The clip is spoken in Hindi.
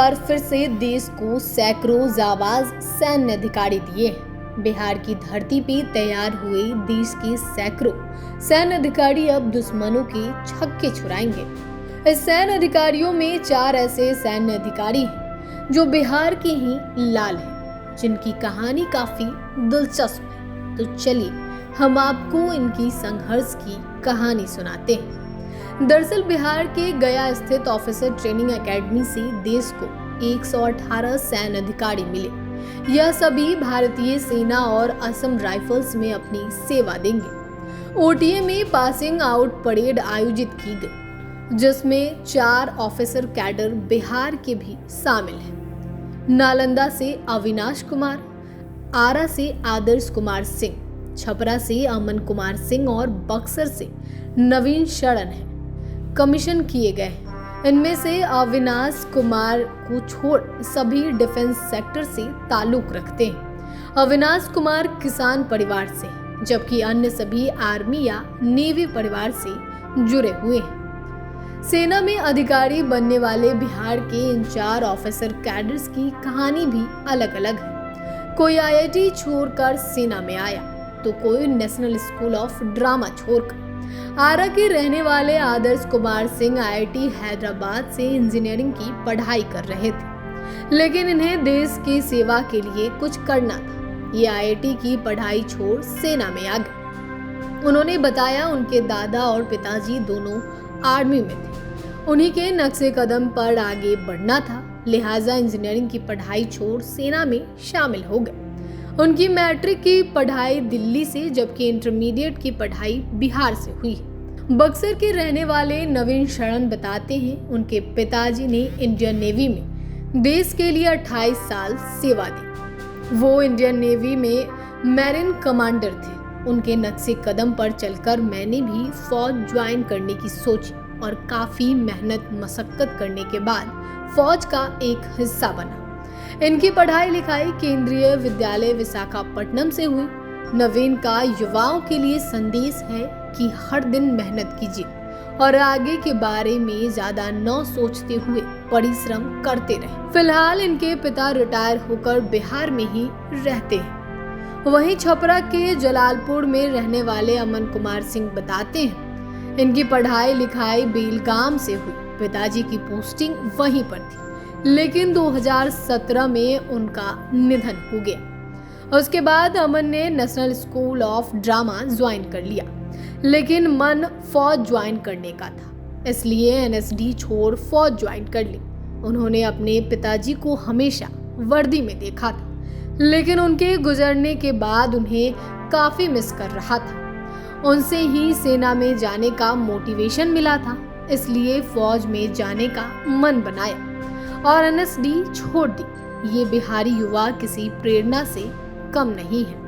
बार फिर से देश को सैकड़ों जाबाज सैन्य अधिकारी दिए हैं। बिहार की धरती पे तैयार हुए देश के सैकड़ों सैन्य अधिकारी अब दुश्मनों के छक्के छुड़ाएंगे। इस सैन्य अधिकारियों में 4 ऐसे सैन्य अधिकारी हैं जो बिहार के ही लाल हैं, जिनकी कहानी काफी दिलचस्प है। तो चलिए हम आपको इनकी संघर्ष की कहानी सुनाते हैं। दरअसल बिहार के गया स्थित ऑफिसर ट्रेनिंग एकेडमी से देश को 118 सैन्य अधिकारी मिले। यह सभी भारतीय सेना और असम राइफल्स में अपनी सेवा देंगे। ओटीए में पासिंग आउट परेड आयोजित की गई, जिसमें 4 ऑफिसर कैडर बिहार के भी शामिल हैं। नालंदा से अविनाश कुमार, आरा से आदर्श कुमार सिंह, छपरा से अमन कुमार सिंह और बक्सर से नवीन शरण है कमीशन किए गए। इनमें से अविनाश कुमार को छोड़ सभी डिफेंस सेक्टर से ताल्लुक रखते हैं। अविनाश कुमार किसान परिवार से, जबकि अन्य सभी आर्मी या नेवी परिवार से जुड़े हुए हैं। सेना में अधिकारी बनने वाले बिहार के इन 4 ऑफिसर कैडर्स की कहानी भी अलग अलग है। कोई आईआईटी छोड़कर सेना में आया, तो कोई नेशनल स्कूल ऑफ ड्रामा छोड़कर। आरा के रहने वाले आदर्श कुमार सिंह आईआईटी हैदराबाद से इंजीनियरिंग की पढ़ाई कर रहे थे, लेकिन इन्हें देश की सेवा के लिए कुछ करना था। ये आईआईटी की पढ़ाई छोड़ सेना में आ गए। उन्होंने बताया उनके दादा और पिताजी दोनों आर्मी में थे। उन्हीं के नक्शे कदम पर आगे बढ़ना था, लिहाजा इंजीनियरिंग की पढ़ाई छोड़ सेना में शामिल हो गए। उनकी मैट्रिक की पढ़ाई दिल्ली से, जबकि इंटरमीडिएट की पढ़ाई बिहार से हुई। बक्सर के रहने वाले नवीन शरण बताते हैं उनके पिताजी ने इंडियन नेवी में देश के लिए 28 साल सेवा दी। वो इंडियन नेवी में मैरिन कमांडर थे। उनके नक्शे कदम पर चलकर मैंने भी फौज ज्वाइन करने की सोची और काफी मेहनत मशक्कत करने के बाद फौज का एक हिस्सा बना। इनकी पढ़ाई लिखाई केंद्रीय विद्यालय विशाखापट्टनम से हुई। नवीन का युवाओं के लिए संदेश है कि हर दिन मेहनत कीजिए और आगे के बारे में ज्यादा न सोचते हुए परिश्रम करते रहें। फिलहाल इनके पिता रिटायर होकर बिहार में ही रहते हैं। वहीं छपरा के जलालपुर में रहने वाले अमन कुमार सिंह बताते हैं इनकी पढ़ाई लिखाई बेलगाम से हुई। पिताजी की पोस्टिंग वहीं पर थी, लेकिन 2017 में उनका निधन हो गया। उसके बाद अमन ने national school of drama join कर लिया, लेकिन मन फौज ज्वाइन करने का था, इसलिए एनएसडी छोड़ फौज ज्वाइन कर ली। उन्होंने अपने पिताजी को हमेशा वर्दी में देखा था, लेकिन उनके गुजरने के बाद उन्हें काफी मिस कर रहा था। उनसे ही सेना में जाने का मोटिवेशन मिला था, इसलिए फौज में जाने का मन बनाया और एनएसडी छोड़ दी। ये बिहारी युवा किसी प्रेरणा से कम नहीं है।